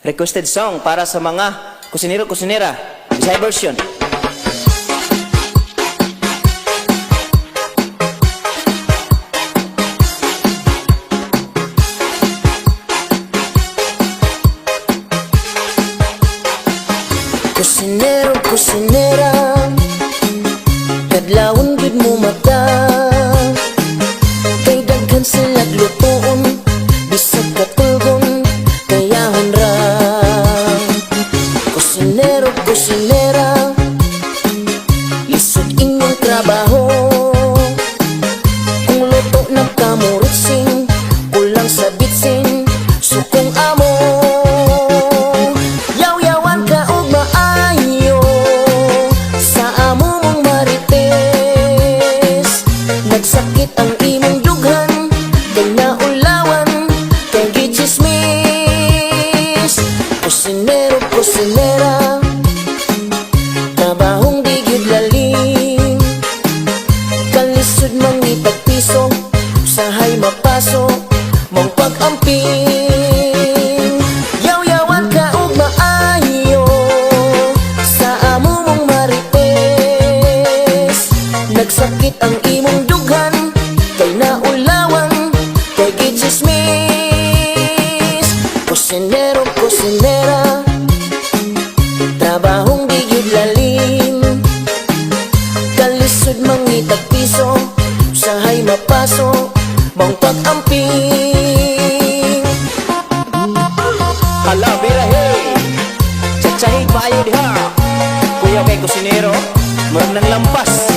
Requested song para sa mga kusinero-kusinera, Bisaya version. Kusinero, kusinera, kadlawon gud mo mata, kay daghan sila lutoon, bisag katulgon, kayahon ra. Kusinero, kusinera, lisod inyong trabaho, kung luto ng kamuritsing, kulang sa bitsin, sukong amo. Yaw-yawan ka og maayo sa amo mong marites, nagsakit ang imong dughan, kay naulawan, kay gichismis. Kusinero, kusinera, trabahong di gyud lalim, kalisod mangitag piso, usahay mapaso, mong pag-amping. Yaw-yawan ka og maayo sa amo mong marites, nagsakit ang imong dughan, kay naulawan, kay gichismis. Kusinero, kusinera, trabahong di gyud lalim, kalisod mangitag piso, usahay mapaso, mong pag-amping. Hala, birahe! Tsatsahig maayo diha. Kuya kay kusinero, murag nang lampas.